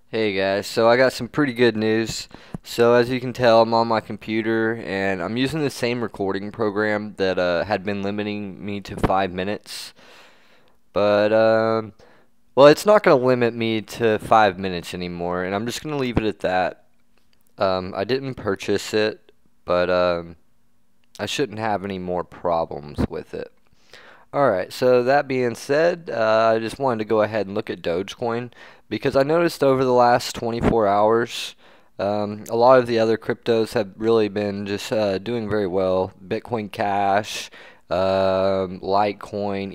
Hey guys, so I got some pretty good news. So as you can tell, I'm on my computer and I'm using the same recording program that had been limiting me to 5 minutes. But well, it's not going to limit me to 5 minutes anymore, and I'm just going to leave it at that. I didn't purchase it, but I shouldn't have any more problems with it. Alright, so that being said, I just wanted to go ahead and look at Dogecoin because I noticed over the last 24 hours, a lot of the other cryptos have really been just doing very well. Bitcoin Cash, Litecoin,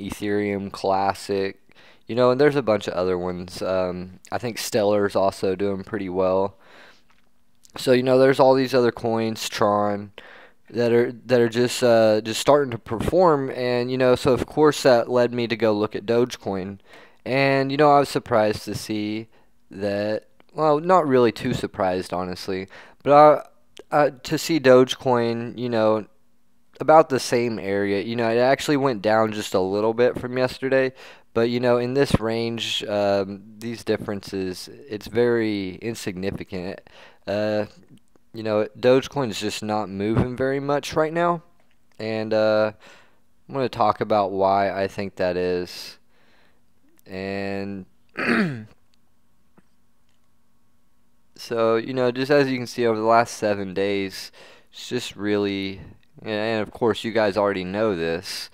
Ethereum Classic, and there's a bunch of other ones. I think Stellar's also doing pretty well. So, there's all these other coins, Tron, that are just starting to perform, and so of course that led me to go look at Dogecoin, and I was surprised to see that. Well, not really too surprised, honestly, but to see Dogecoin, about the same area. It actually went down just a little bit from yesterday, but in this range, these differences, it's very insignificant. Uh, Dogecoin is just not moving very much right now, and I'm going to talk about why I think that is. And so, just as you can see over the last 7 days, it's just really, and of course you guys already know this,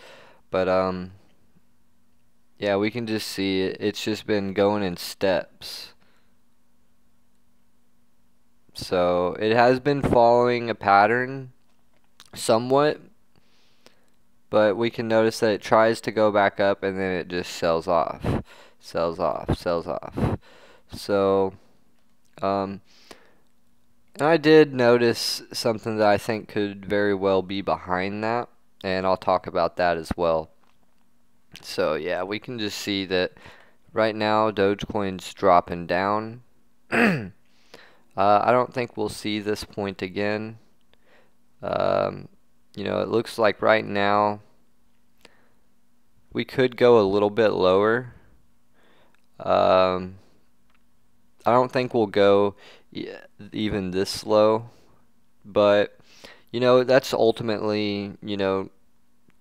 but yeah, we can just see it. It's just been going in steps. So it has been following a pattern somewhat, but we can notice that it tries to go back up and then it just sells off, sells off, sells off. So, um, and I did notice something that I think could very well be behind that, and I'll talk about that as well. So, yeah, we can just see that right now Dogecoin's dropping down. I don't think we'll see this point again. Um, it looks like right now we could go a little bit lower. Um, I don't think we'll go even this low, but that's ultimately,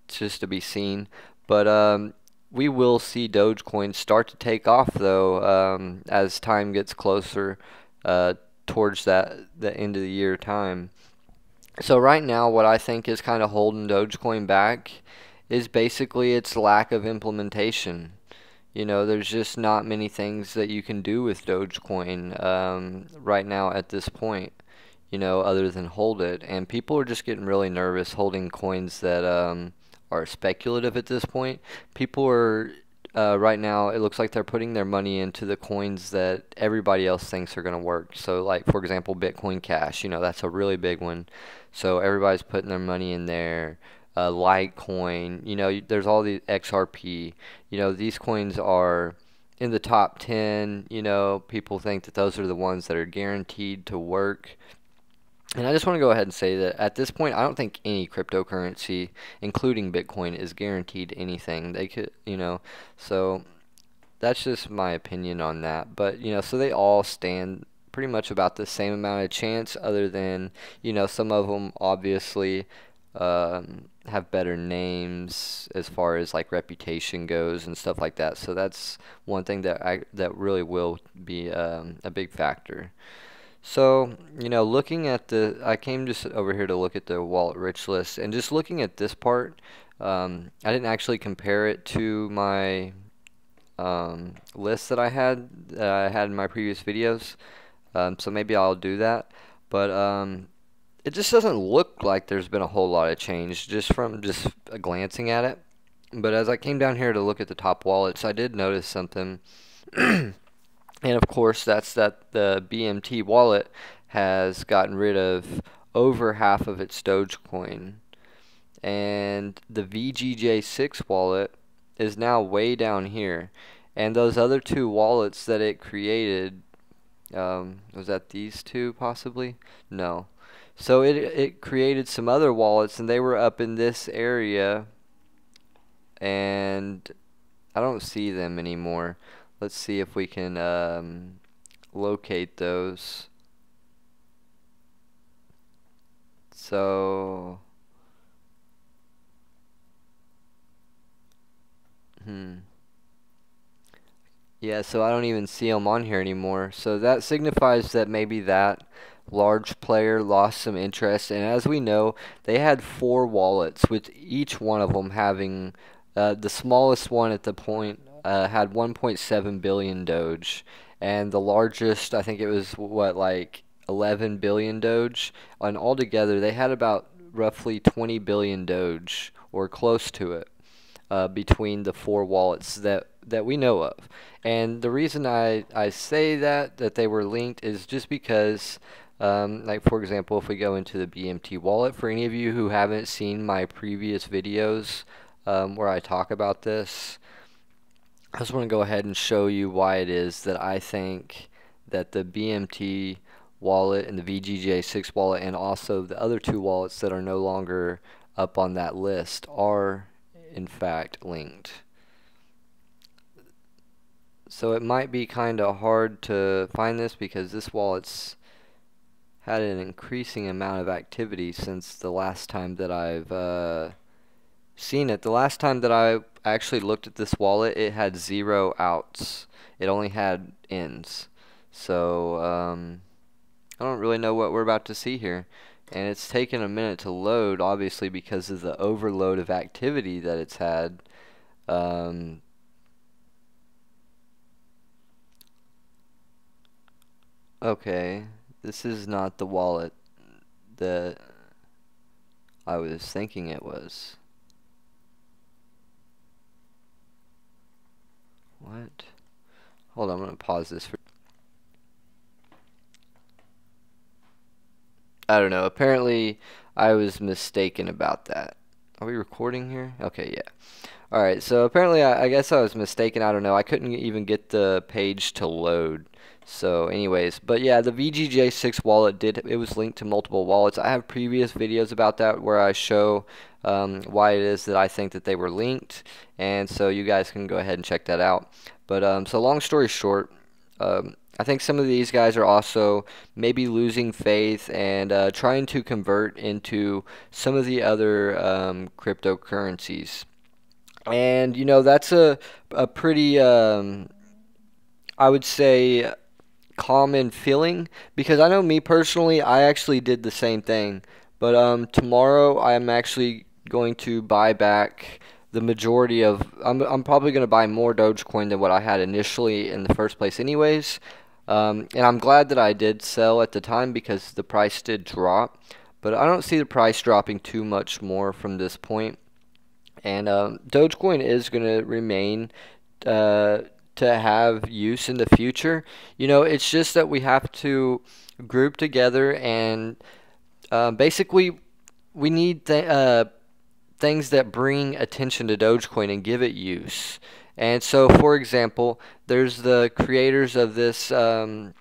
just to be seen. But we will see Dogecoin start to take off though, as time gets closer uh, towards the end of the year time. So right now, what I think is kind of holding Dogecoin back is basically its lack of implementation. There's just not many things that you can do with Dogecoin right now at this point, other than hold it. And people are just getting really nervous holding coins that are speculative at this point. People are, right now, it looks like they're putting their money into the coins that everybody else thinks are going to work. So, like, for example, Bitcoin Cash, that's a really big one. So everybody's putting their money in there. Litecoin, there's all the XRP. These coins are in the top 10. People think that those are the ones that are guaranteed to work. And I just want to go ahead and say that at this point, I don't think any cryptocurrency, including Bitcoin, is guaranteed anything. They could, so that's just my opinion on that. But, so they all stand pretty much about the same amount of chance, other than, some of them obviously have better names as far as like reputation goes and stuff like that. So that's one thing that really will be a big factor. So, looking at I came just over here to look at the wallet rich list, and just looking at this part, I didn't actually compare it to my list that I had in my previous videos. So maybe I'll do that. But it just doesn't look like there's been a whole lot of change just from just glancing at it. But as I came down here to look at the top wallets, I did notice something. And of course, that's that the BMT wallet has gotten rid of over half of its Dogecoin. And the VGJ6 wallet is now way down here. And those other two wallets that it created, was that these two possibly? No. So it created some other wallets, and they were up in this area, and I don't see them anymore. Let's see if we can locate those. So, yeah, so I don't even see them on here anymore. So that signifies that maybe that large player lost some interest. And as we know, they had 4 wallets, with each one of them having the smallest one at the point had 1.7 billion doge, and the largest, I think it was what, like 11 billion doge. And altogether, they had about roughly 20 billion doge, or close to it, between the 4 wallets that we know of. And the reason I say that they were linked is just because, like for example, if we go into the BMT wallet, for any of you who haven't seen my previous videos where I talk about this, I just want to go ahead and show you why it is that I think that the BMT wallet and the VGJ6 wallet, and also the other 2 wallets that are no longer up on that list, are in fact linked. So it might be kind of hard to find this because this wallet's had an increasing amount of activity since the last time that I've seen it. The last time that I actually looked at this wallet, it had 0 outs. It only had ins. So I don't really know what we're about to see here. And it's taken a minute to load, obviously, because of the overload of activity that it's had. Okay, this is not the wallet that I was thinking it was. What? Hold on, I'm going to pause this for... I don't know. Apparently, I was mistaken about that. Are we recording here? Okay, yeah. Alright, so apparently I guess I was mistaken. I don't know. I couldn't even get the page to load. So anyways, but yeah, the VGJ6 wallet it was linked to multiple wallets. I have previous videos about that where I show why it is that I think that they were linked, and so you guys can go ahead and check that out. But so long story short, I think some of these guys are also maybe losing faith and trying to convert into some of the other cryptocurrencies. And you know, that's a pretty I would say common feeling, because I know me personally, I actually did the same thing. But tomorrow I'm actually going to buy back the majority of, I'm probably going to buy more Dogecoin than what I had initially in the first place anyways. And I'm glad that I did sell at the time because the price did drop. But I don't see the price dropping too much more from this point. And Dogecoin is going to remain to have use in the future. You know, it's just that we have to group together and basically we need things that bring attention to Dogecoin and give it use. And so, for example, there's the creators of this program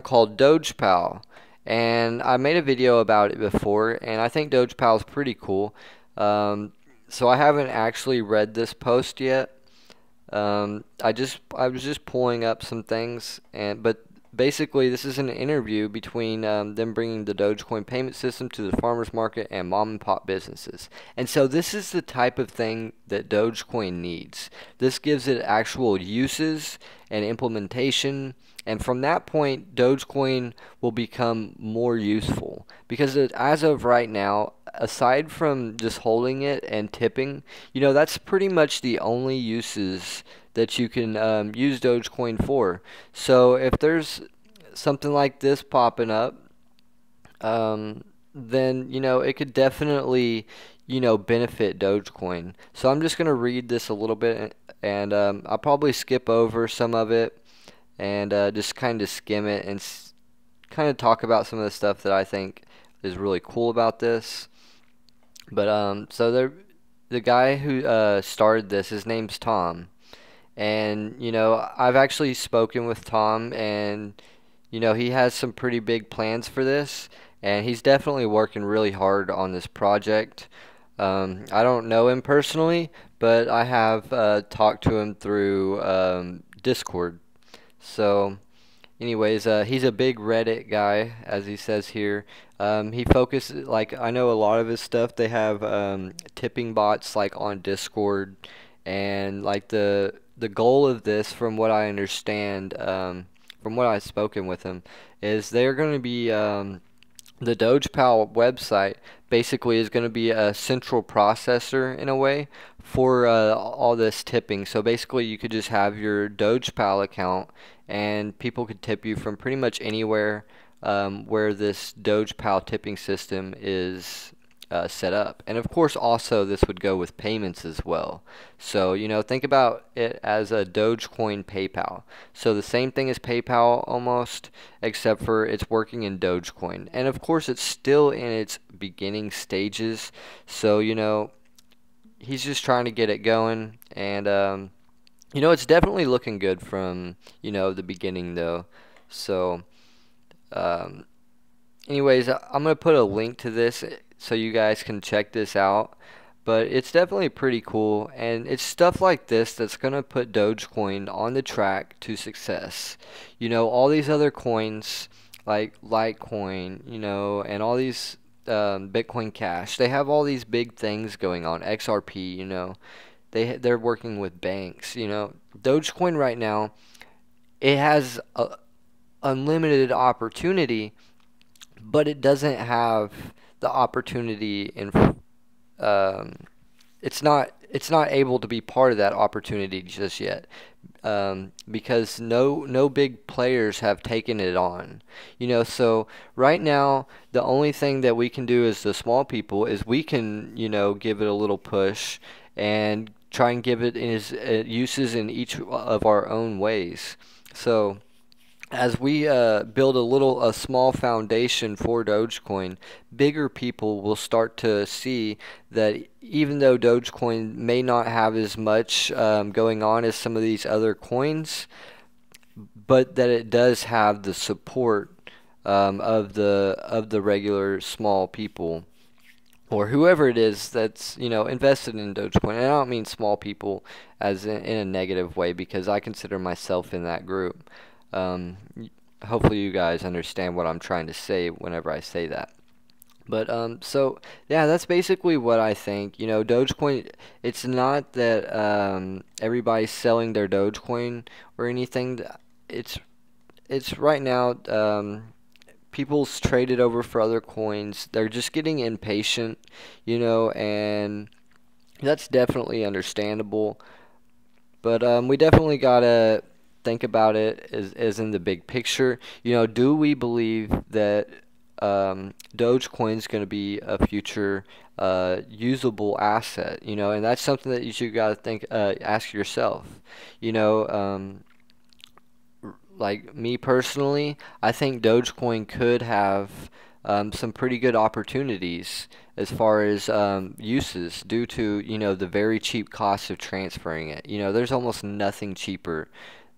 called DogePal, and I made a video about it before, and I think DogePal is pretty cool. So I haven't actually read this post yet. I was just pulling up some things, but basically this is an interview between them bringing the Dogecoin payment system to the farmers market and mom and pop businesses. And so this is the type of thing that Dogecoin needs. This gives it actual uses and implementation. And from that point, Dogecoin will become more useful, because as of right now, aside from just holding it and tipping, you know, that's pretty much the only uses that you can use Dogecoin for. So if there's something like this popping up, then, you know, it could definitely, you know, benefit Dogecoin. So I'm just going to read this a little bit, and I'll probably skip over some of it and just kind of skim it and kind of talk about some of the stuff that I think is really cool about this. But so the guy who started this, his name's Tom, and you know, I've actually spoken with Tom, and you know, he has some pretty big plans for this, and he's definitely working really hard on this project. I don't know him personally, but I have talked to him through Discord. So anyways, he's a big Reddit guy, as he says here. He focuses, like, I know a lot of his stuff, they have tipping bots, like, on Discord, and, like, the goal of this, from what I understand, from what I've spoken with him, is they're going to be, the DogePal website basically is going to be a central processor in a way for all this tipping. So basically, you could just have your DogePal account, and people could tip you from pretty much anywhere where this DogePal tipping system is set up. And of course, also this would go with payments as well. So, think about it as a Dogecoin PayPal. So the same thing as PayPal almost, except for it's working in Dogecoin. And of course, it's still in its beginning stages. So, he's just trying to get it going. And, it's definitely looking good from, the beginning though. So, um, anyways, I'm going to put a link to this so you guys can check this out. But it's definitely pretty cool, and it's stuff like this that's going to put Dogecoin on the track to success. All these other coins like Litecoin, and all these Bitcoin Cash, they have all these big things going on. XRP, they're working with banks, Dogecoin right now, it has a unlimited opportunity, but it doesn't have the opportunity in it's not able to be part of that opportunity just yet, because no big players have taken it on. So right now the only thing that we can do as the small people is we can give it a little push and try and give it its uses in each of our own ways. So as we build a small foundation for Dogecoin, bigger people will start to see that even though Dogecoin may not have as much going on as some of these other coins, but that it does have the support of the regular small people, or whoever it is that's invested in Dogecoin. And I don't mean small people as in a negative way, because I consider myself in that group. Hopefully you guys understand what I'm trying to say whenever I say that. But so yeah, that's basically what I think. Dogecoin, it's not that everybody's selling their Dogecoin or anything. It's right now, people's traded over for other coins. They're just getting impatient, and that's definitely understandable. But we definitely gotta think about it as in the big picture. Do we believe that Dogecoin is going to be a future usable asset? And that's something that you should gotta think, ask yourself. You know, um, like me personally, I think Dogecoin could have some pretty good opportunities as far as uses, due to the very cheap cost of transferring it. There's almost nothing cheaper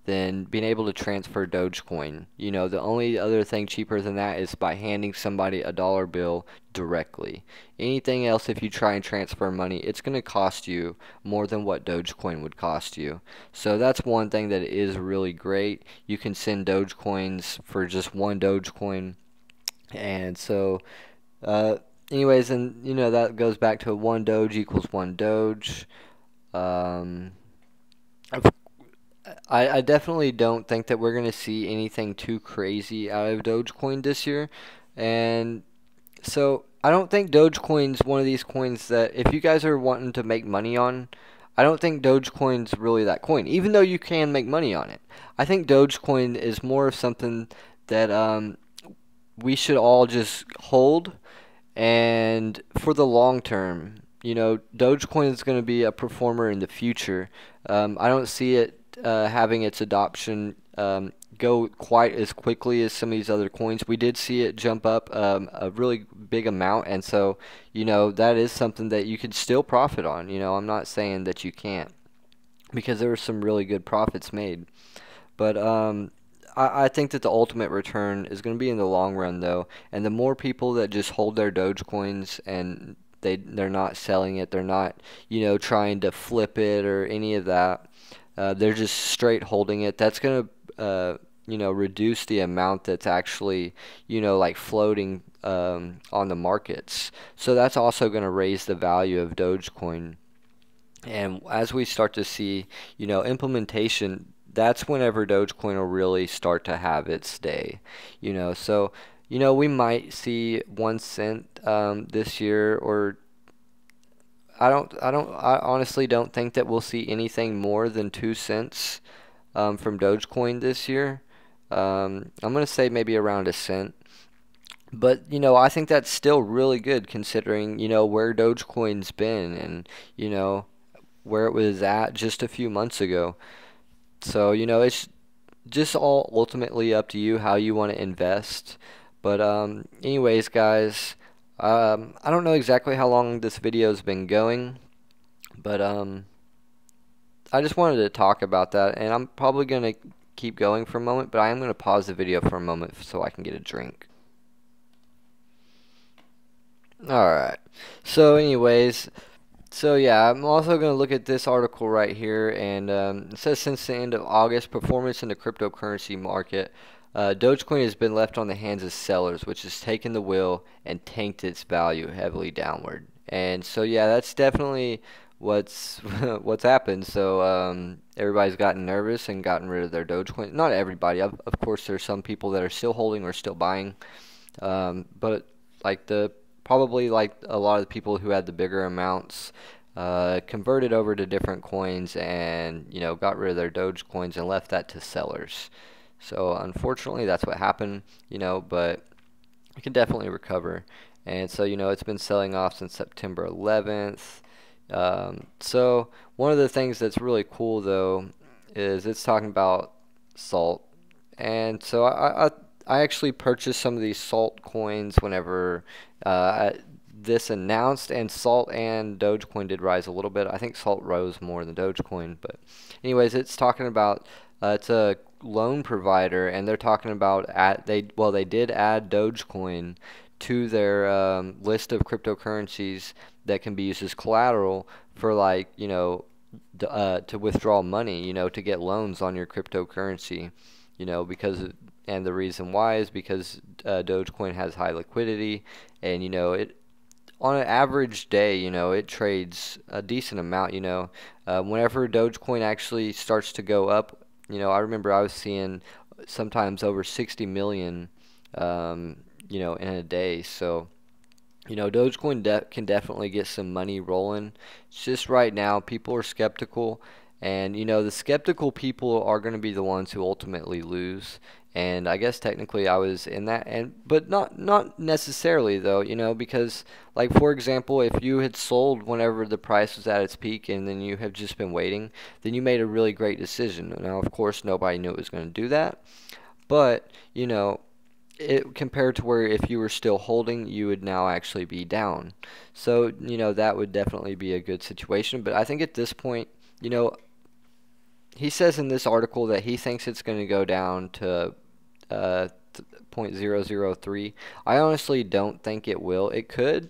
than being able to transfer Dogecoin. The only other thing cheaper than that is by handing somebody a dollar bill directly. Anything else, if you try and transfer money, it's going to cost you more than what Dogecoin would cost you. So that's one thing that is really great. You can send Dogecoins for just one Dogecoin. And so, anyways, and that goes back to one Doge equals one Doge. Um, I definitely don't think that we're going to see anything too crazy out of Dogecoin this year. And so I don't think Dogecoin's one of these coins that if you guys are wanting to make money on, I don't think Dogecoin's really that coin, even though you can make money on it. I think Dogecoin is more of something that we should all just hold, and for the long term. Dogecoin is going to be a performer in the future. I don't see it having its adoption go quite as quickly as some of these other coins. We did see it jump up a really big amount, and so that is something that you could still profit on. I'm not saying that you can't, because there were some really good profits made. But I think that the ultimate return is going to be in the long run, though, and the more people that just hold their Dogecoins and they're not selling it, they're not trying to flip it or any of that. They're just straight holding it. That's going to reduce the amount that's actually, like floating on the markets. So that's also going to raise the value of Dogecoin. And as we start to see, implementation, that's whenever Dogecoin will really start to have its day. So, we might see 1 cent this year, or I honestly don't think that we'll see anything more than 2 cents from Dogecoin this year. I'm gonna say maybe around a cent. But, I think that's still really good considering, where Dogecoin's been and, you know, where it was at just a few months ago. So, it's just all ultimately up to you how you want to invest. But anyways, guys, I don't know exactly how long this video's been going, but I just wanted to talk about that, and I'm probably going to keep going for a moment, but I am going to pause the video for a moment so I can get a drink. Alright, so anyways, so yeah, I'm also going to look at this article right here, and it says since the end of August, performance in the cryptocurrency market, Dogecoin has been left on the hands of sellers, which has taken the wheel and tanked its value heavily downward. And so yeah, that's definitely what's what's happened. So everybody's gotten nervous and gotten rid of their Dogecoin. Not everybody, of course, there's some people that are still holding or still buying, but like probably like a lot of the people who had the bigger amounts converted over to different coins and got rid of their Doge coins and left that to sellers. So unfortunately that's what happened, but it can definitely recover. And so it's been selling off since September 11th. So one of the things that's really cool though is it's talking about salt. And so I actually purchased some of these salt coins whenever this announced, and salt and Dogecoin did rise a little bit. I think salt rose more than Dogecoin, but anyways, it's talking about it's a loan provider, and they're talking about they did add Dogecoin to their list of cryptocurrencies that can be used as collateral for like to withdraw money, to get loans on your cryptocurrency, and the reason why is because Dogecoin has high liquidity, and it on an average day, it trades a decent amount. Whenever Dogecoin actually starts to go up, I remember I was seeing sometimes over 60 million, in a day. So Dogecoin can definitely get some money rolling. It's just right now people are skeptical, and the skeptical people are going to be the ones who ultimately lose. And I guess technically I was in that, but not necessarily though, because like for example, if you had sold whenever the price was at its peak and then you have just been waiting, then you made a really great decision. Now of course nobody knew it was going to do that, but it compared to where if you were still holding, you would now actually be down. So that would definitely be a good situation. But I think at this point, he says in this article that he thinks it's going to go down to 0.003. I honestly don't think it will. It could,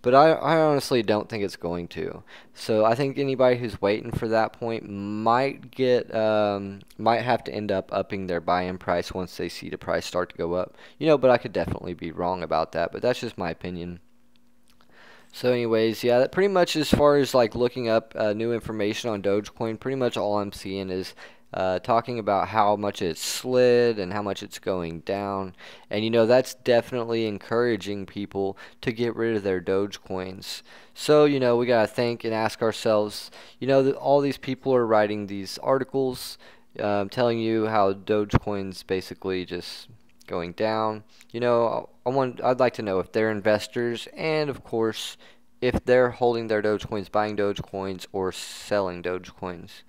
but I honestly don't think it's going to. So I think anybody who's waiting for that point might have to end up upping their buy-in price once they see the price start to go up. But I could definitely be wrong about that, but that's just my opinion. So anyways, yeah, that pretty much as far as like looking up new information on Dogecoin, pretty much all I'm seeing is talking about how much it's slid and how much it's going down. And that's definitely encouraging people to get rid of their Dogecoins. So we gotta think and ask ourselves, that all these people are writing these articles telling you how Dogecoin's basically just going down. I'd like to know if they're investors, and of course if they're holding their Dogecoins, buying Dogecoins, or selling Dogecoins.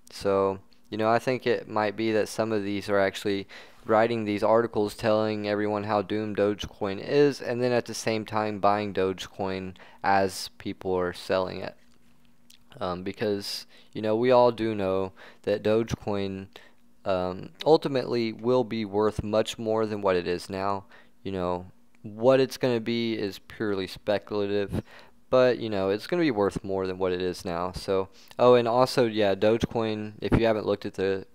So I think it might be that some of these are actually writing these articles telling everyone how doomed Dogecoin is, and then at the same time buying Dogecoin as people are selling it. Because we all do know that Dogecoin ultimately will be worth much more than what it is now. What it's going to be is purely speculative, but it's going to be worth more than what it is now. So and also, yeah, Dogecoin, if you haven't looked at the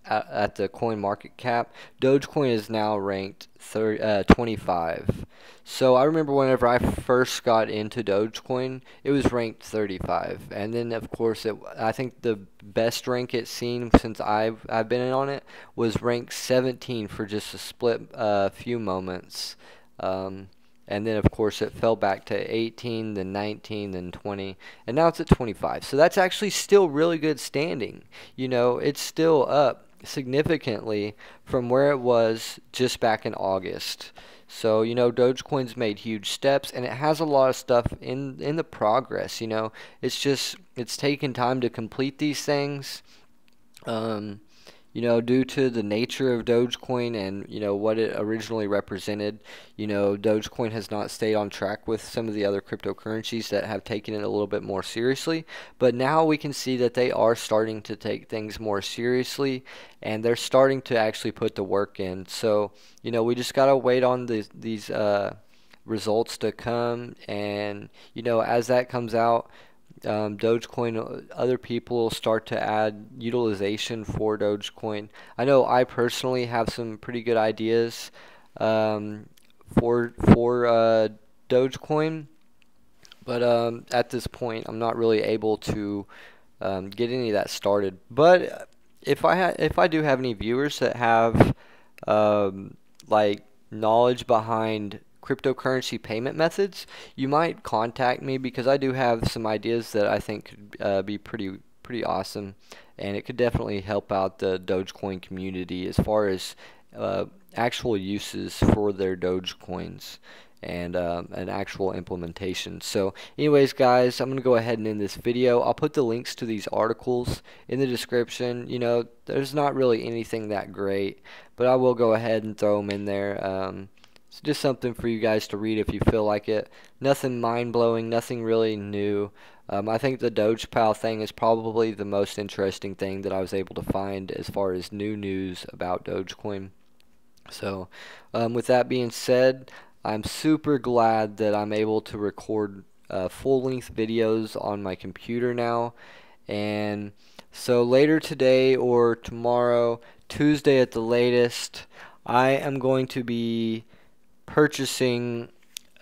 at the coin market cap, Dogecoin is now ranked 25. So I remember whenever I first got into Dogecoin, it was ranked 35, and then of course I think the best rank it's seen since I've been in on it was ranked 17 for just a split few moments. Um, and then of course it fell back to 18, then 19, then 20, and now it's at 25. So that's actually still really good standing. You know, it's still up significantly from where it was just back in August. So, you know, Dogecoin's made huge steps, and it has a lot of stuff in the progress, you know. It's taken time to complete these things. Um, you know, due to the nature of Dogecoin and, you know, what it originally represented, you know, Dogecoin has not stayed on track with some of the other cryptocurrencies that have taken it a little bit more seriously. But now we can see that they are starting to take things more seriously, and they're starting to actually put the work in. So, you know, we just got to wait on these results to come, and, you know, as that comes out, Dogecoin, other people will start to add utilization for Dogecoin. I know I personally have some pretty good ideas um, for Dogecoin, but at this point, I'm not really able to get any of that started. But if I do have any viewers that have like knowledge behind cryptocurrency payment methods, you might contact me because I do have some ideas that I think could be pretty awesome, and it could definitely help out the Dogecoin community as far as actual uses for their Dogecoins and an actual implementation. So anyways, guys, I'm going to go ahead and end this video. I'll put the links to these articles in the description. You know, there's not really anything that great, but I will go ahead and throw them in there. It's just something for you guys to read if you feel like it. Nothing mind-blowing, nothing really new. I think the DogePal thing is probably the most interesting thing that I was able to find as far as new news about Dogecoin. So, with that being said, I'm super glad that I'm able to record full-length videos on my computer now. And so later today or tomorrow, Tuesday at the latest, I am going to be purchasing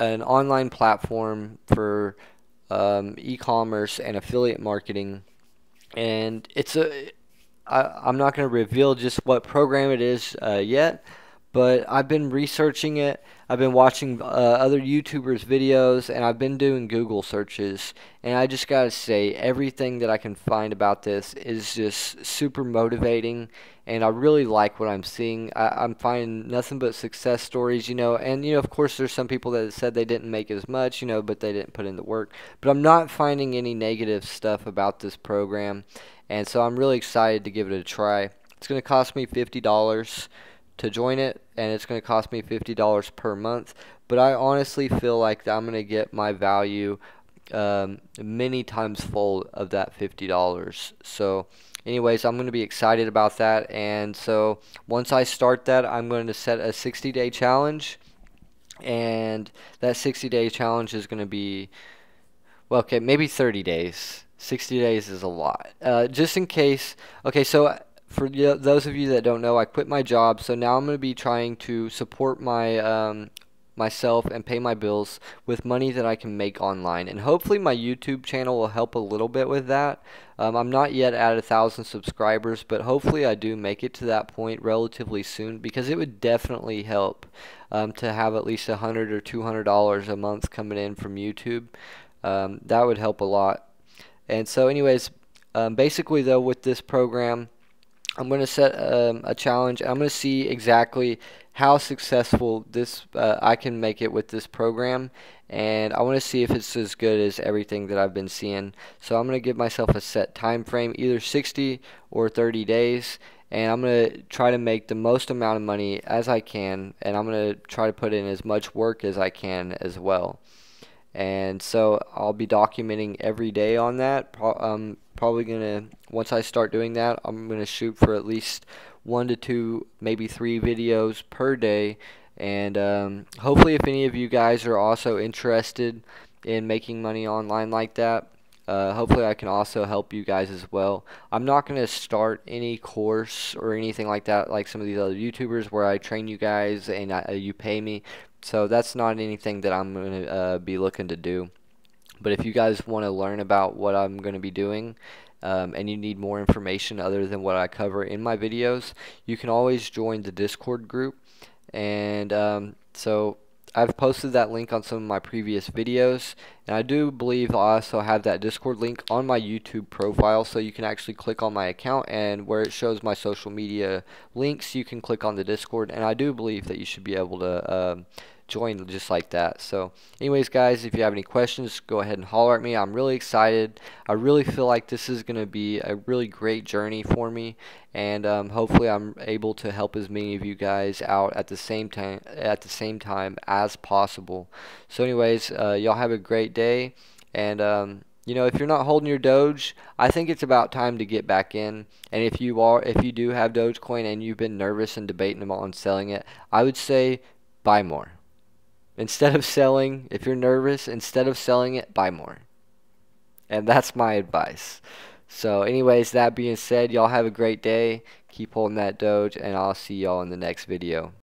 an online platform for e-commerce and affiliate marketing. And I'm not going to reveal just what program it is yet, but I've been researching it. I've been watching other YouTubers' videos, and I've been doing Google searches. And I just gotta say, everything that I can find about this is just super motivating, and I really like what I'm seeing. I'm finding nothing but success stories, you know. And, you know, of course, there's some people that said they didn't make as much, you know, but they didn't put in the work. But I'm not finding any negative stuff about this program, and so I'm really excited to give it a try. It's going to cost me $50 to join it, and it's going to cost me $50 per month, but I honestly feel like I'm going to get my value many times full of that $50. So anyways, I'm going to be excited about that, and so once I start that, I'm going to set a 60-day challenge, and that 60-day challenge is going to be, well, okay, maybe 30 days. 60 days is a lot. Just in case, okay, so for those of you that don't know, I quit my job, so now I'm going to be trying to support my myself and pay my bills with money that I can make online, and hopefully my YouTube channel will help a little bit with that. I'm not yet at 1,000 subscribers, but hopefully I do make it to that point relatively soon, because it would definitely help to have at least $100 or $200 a month coming in from YouTube. That would help a lot. And so anyways, basically though, with this program, I'm going to set a challenge. I'm going to see exactly how successful this I can make it with this program, and I want to see if it's as good as everything that I've been seeing. So I'm going to give myself a set time frame, either 60 or 30 days, and I'm going to try to make the most amount of money as I can, and I'm going to try to put in as much work as I can as well. And so I'll be documenting every day on that. Probably gonna, once I start doing that, I'm gonna shoot for at least 1 to 2, maybe 3 videos per day. And hopefully, if any of you guys are also interested in making money online like that, Hopefully I can also help you guys as well. I'm not going to start any course or anything like that like some of these other YouTubers where I train you guys and you pay me. So that's not anything that I'm going to be looking to do. But if you guys want to learn about what I'm going to be doing, and you need more information other than what I cover in my videos, you can always join the Discord group. And so I've posted that link on some of my previous videos, and I do believe I also have that Discord link on my YouTube profile, so you can actually click on my account, and where it shows my social media links, you can click on the Discord, and I do believe that you should be able to join just like that. So anyways, guys, if you have any questions, go ahead and holler at me. I'm really excited. I really feel like this is going to be a really great journey for me, and hopefully I'm able to help as many of you guys out at the same time as possible. So anyways, y'all have a great day, and you know, if you're not holding your Doge, I think it's about time to get back in. And if you do have Dogecoin and you've been nervous and debating on selling it, I would say buy more. Instead of selling, if you're nervous, instead of selling it, buy more. And that's my advice. So anyways, that being said, y'all have a great day. Keep holding that Doge, and I'll see y'all in the next video.